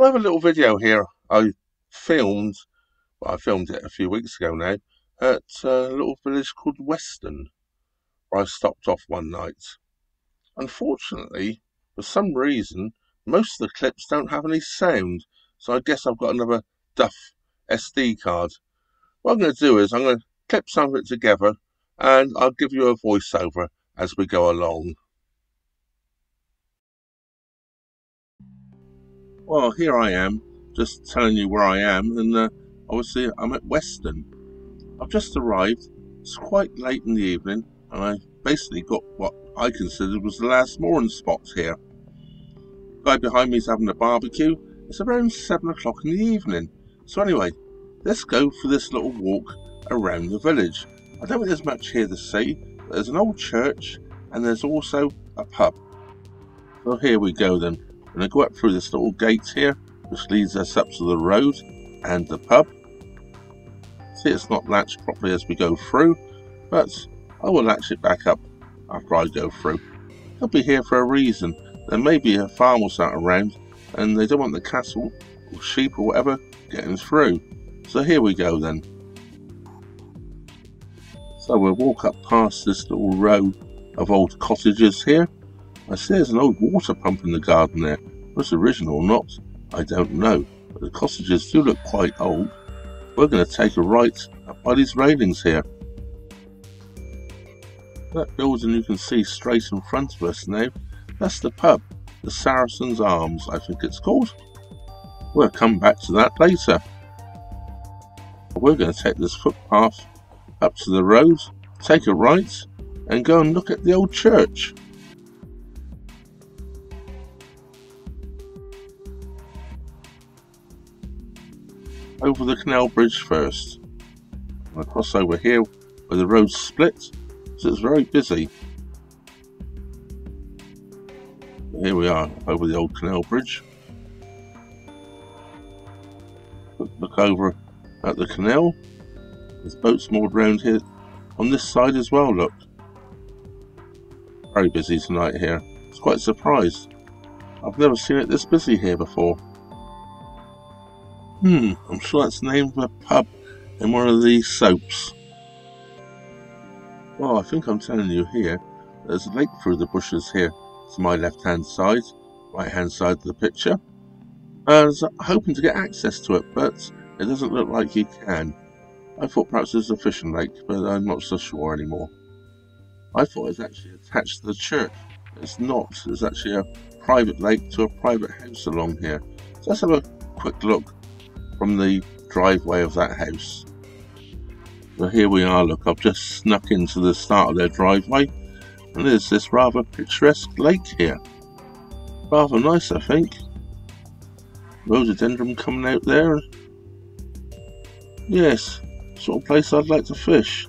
have a little video here I filmed, well, I filmed it a few weeks ago now, at a little village called Weston, where I stopped off one night. Unfortunately, for some reason, most of the clips don't have any sound, so I guess I've got another Duff SD card. What I'm going to do is I'm going to clip some of it together, and I'll give you a voiceover as we go along. Well, here I am, just telling you where I am, and obviously I'm at Weston. I've just arrived. It's quite late in the evening, and I basically got what I considered was the last mooring spot here. The guy behind me is having a barbecue. It's around 7 o'clock in the evening. So anyway, let's go for this little walk around the village. I don't think there's much here to see, but there's an old church, and there's also a pub. So here we go then. I'm going to go up through this little gate here, which leads us up to the road and the pub. See, it's not latched properly as we go through, but I will latch it back up after I go through. I'll be here for a reason. There may be a farm or something around, and they don't want the cattle or sheep or whatever getting through. So here we go then. So we'll walk up past this little row of old cottages here. I see there's an old water pump in the garden there. Was it original or not, I don't know, but the cottages do look quite old. We're going to take a right up by these railings here. That building you can see straight in front of us now, that's the pub, the Saracen's Arms, I think it's called. We'll come back to that later. We're going to take this footpath up to the road, take a right, and go and look at the old church. Over the canal bridge first. I'll cross over here where the road's split, so it's very busy. Here we are, over the old canal bridge. Look over at the canal. There's boats moored around here on this side as well, look. Very busy tonight here. I was quite surprised. I've never seen it this busy here before. I'm sure that's the name of a pub in one of these soaps. Well, I think I'm telling you here, there's a lake through the bushes here to my left hand side, right hand side of the picture. I was hoping to get access to it, but it doesn't look like you can. I thought perhaps it was a fishing lake, but I'm not so sure anymore. I thought it was actually attached to the church. It's not. It's actually a private lake to a private house along here. So let's have a quick look from the driveway of that house. So here we are, look, I've just snuck into the start of their driveway, and there's this rather picturesque lake here. Rather nice, I think. Rhododendron coming out there. Yes, sort of place I'd like to fish.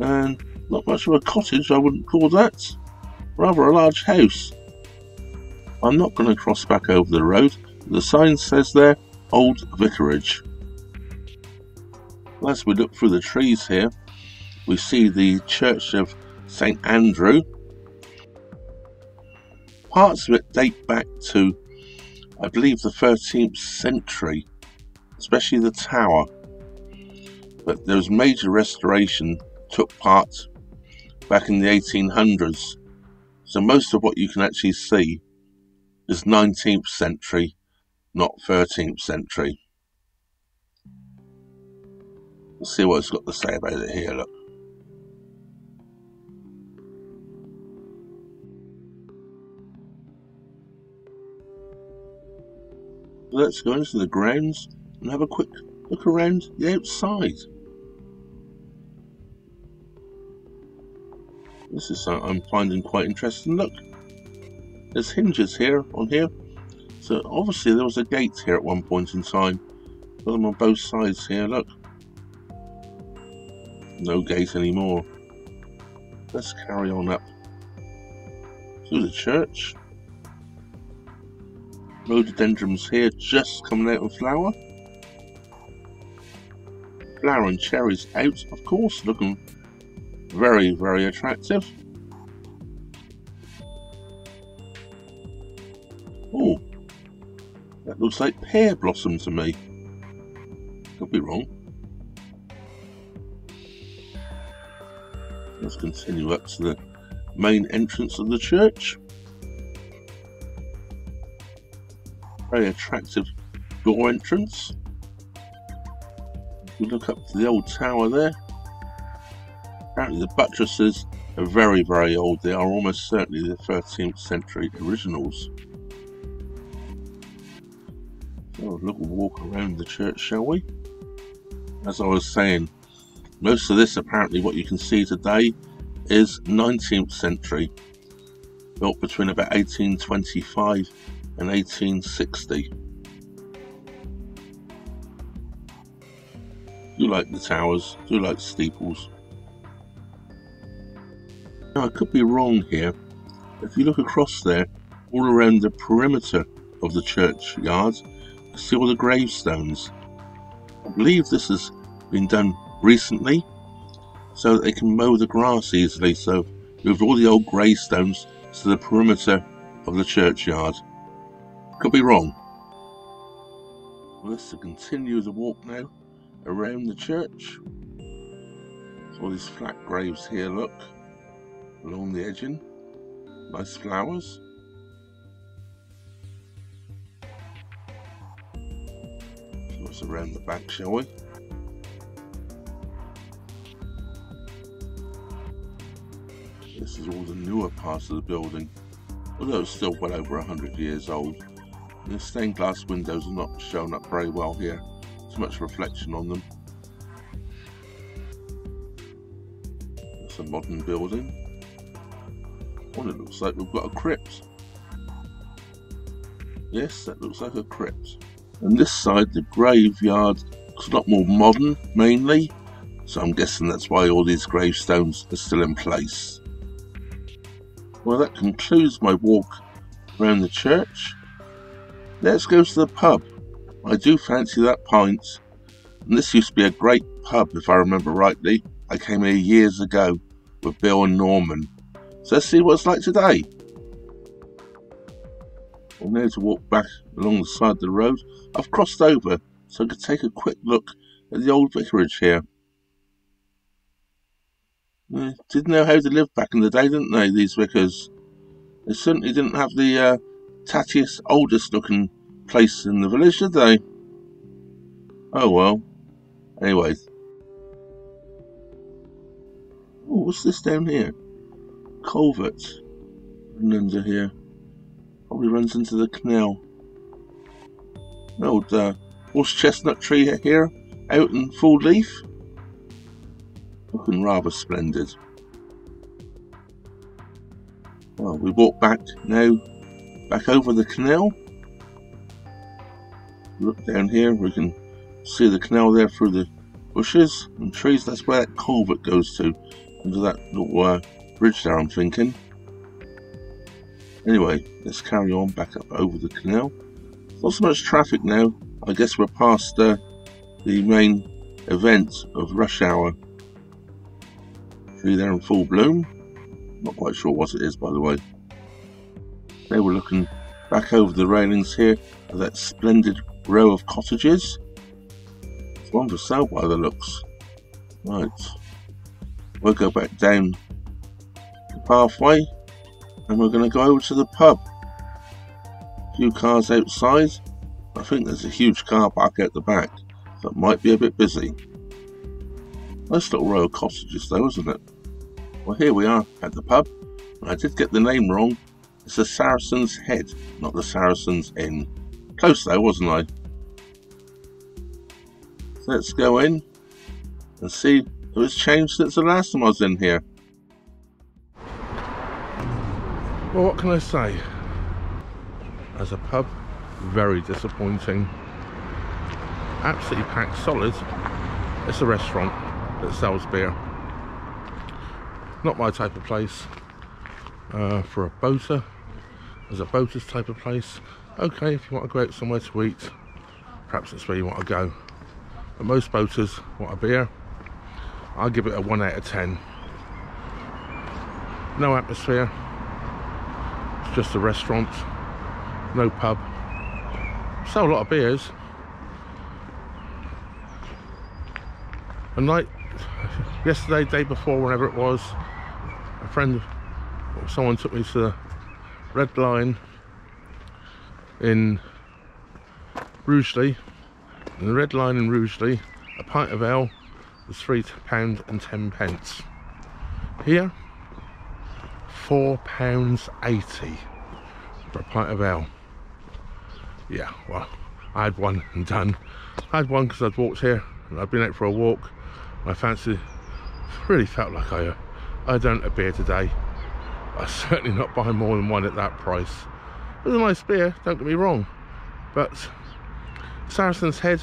And not much of a cottage, I wouldn't call that. Rather a large house. I'm not going to cross back over the road. The sign says there, Old Vicarage. As we look through the trees here, we see the Church of St. Andrew. Parts of it date back to, I believe, the 13th century, especially the tower. But there was major restoration took part back in the 1800s. So most of what you can actually see is 19th century, not 13th century. Let's see what it's got to say about it here, look. Let's go into the grounds and have a quick look around the outside. This is something I'm finding quite interesting. Look, there's hinges here on here. So obviously there was a gate here at one point in time. Got them on both sides here, look. No gate anymore. Let's carry on up to the church. Rhododendrons here just coming out in flower. Flowering cherries out, of course, looking very, very attractive. Oh, that looks like pear blossom to me. Could be wrong. Let's continue up to the main entrance of the church. Very attractive door entrance. If we look up to the old tower there, apparently the buttresses are very, very old. They are almost certainly the 13th century originals. So a little walk around the church, shall we? As I was saying, most of this, apparently what you can see today, is 19th century, built between about 1825 and 1860. Do like the towers, do like steeples. Now I could be wrong here. If you look across there, all around the perimeter of the churchyard, you see all the gravestones. I believe this has been done recently so that they can mow the grass easily, so move all the old gravestones to the perimeter of the churchyard. Could be wrong. Let's continue the walk now around the church. All these flat graves here, look, along the edging. Nice flowers. Let's around the back, shall we? This is all the newer parts of the building, although it's still well over 100 years old. And the stained glass windows are not shown up very well here. Too much reflection on them. It's a modern building. Well, it looks like we've got a crypt. Yes, that looks like a crypt. And this side, the graveyard, looks a lot more modern, mainly. So I'm guessing that's why all these gravestones are still in place. Well, that concludes my walk around the church. Let's go to the pub. I do fancy that pint. And this used to be a great pub, if I remember rightly. I came here years ago with Bill and Norman. So let's see what it's like today. Well, now to walk back along the side of the road. I've crossed over so I could take a quick look at the old vicarage here. They didn't know how to live back in the day, didn't they, these vicars? They certainly didn't have the tattiest, oldest looking place in the village, did they? Oh well. Anyway. Oh, what's this down here? Culvert. And under here. Probably runs into the canal. An old horse chestnut tree here, out in full leaf. Looking rather splendid. Well, we walk back now, back over the canal. Look down here, we can see the canal there through the bushes and trees. That's where that culvert goes to, under that little bridge there, I'm thinking. Anyway, let's carry on back up over the canal. Not so much traffic now. I guess we're past the main event of rush hour. Tree there in full bloom. Not quite sure what it is, by the way. Now we're looking back over the railings here at that splendid row of cottages. It's one for sale by the looks. Right. We'll go back down the pathway and we're going to go over to the pub. A few cars outside. I think there's a huge car park out the back that might be a bit busy. Nice little row of cottages though, isn't it? Well, here we are at the pub. I did get the name wrong. It's the Saracen's Head, not the Saracen's Inn. Close though, wasn't I? So let's go in and see if it's changed since the last time I was in here. Well, what can I say? As a pub, very disappointing. Absolutely packed solid. It's a restaurant that sells beer. Not my type of place. For a boater, as a boater's type of place, okay, if you want to go out somewhere to eat, perhaps that's where you want to go. But most boaters want a beer. I'll give it a 1 out of 10. No atmosphere. It's just a restaurant. No pub. Sell a lot of beers. And like yesterday, day before, whenever it was, a friend or someone took me to the Red Lion in Rugeley. And the Red Lion in Rugeley, a pint of ale was £3.10. Here, £4.80 for a pint of ale. Yeah, well, I had one and done. I had one because I'd walked here and I'd been out for a walk. I really felt like I done a beer today. I'm certainly not buying more than one at that price. It was a nice beer, don't get me wrong, but Saracen's Head,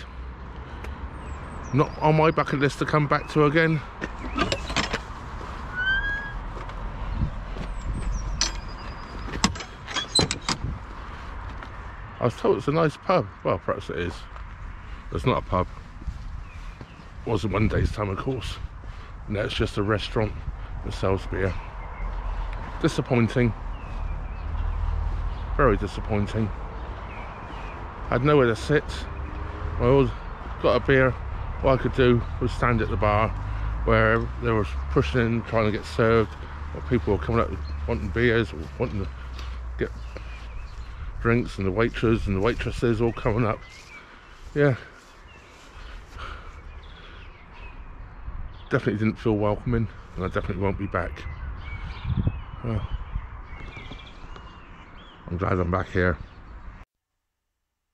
not on my bucket list to come back to again. I was told it's a nice pub. Well, perhaps it is. It's not a pub. It wasn't one day's time, of course. No, it's just a restaurant that sells beer. Disappointing. Very disappointing. I had nowhere to sit. I got a beer. What I could do was stand at the bar where they were pushing in, trying to get served, or people were coming up wanting beers or wanting to get drinks, and the waiters and the waitresses all coming up. Yeah. Definitely didn't feel welcoming, and I definitely won't be back. I'm glad I'm back here.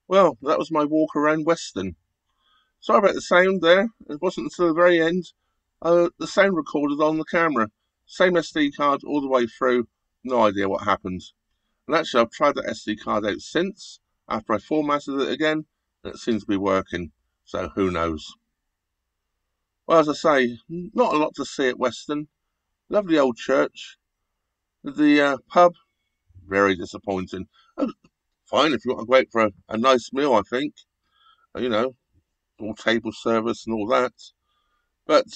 Well, that was my walk around Weston. Sorry about the sound there. It wasn't until the very end. The sound recorded on the camera. Same SD card all the way through. No idea what happened. And actually, I've tried the SD card out since, after I formatted it again, and it seems to be working. So who knows? Well, as I say, not a lot to see at Weston. Lovely old church. The pub, very disappointing. Oh, fine if you want to go out for a nice meal, I think. You know, all table service and all that. But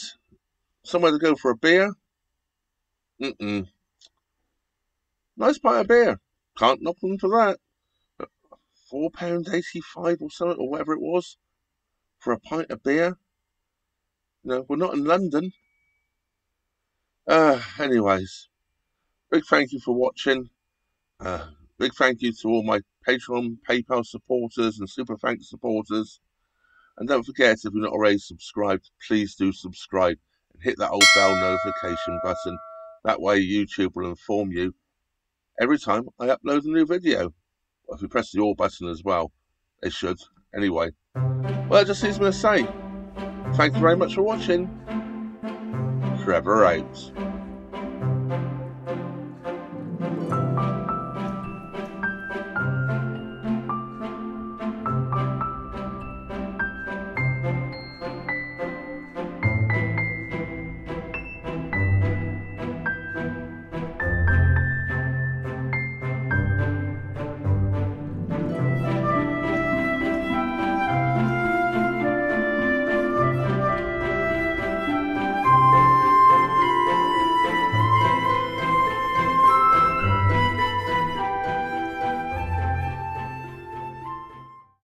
somewhere to go for a beer? Nice pint of beer. Can't knock them for that. But £4.85 or something, or whatever it was, for a pint of beer. No, we're not in London. Anyways, big thank you for watching. Big thank you to all my Patreon, PayPal supporters and Super Thanks supporters. And don't forget, if you're not already subscribed, please do subscribe and hit that old bell notification button. That way YouTube will inform you every time I upload a new video. Well, if you press the all button as well, it should. Anyway, well, it just leaves me to say, thank you very much for watching. Trevor out.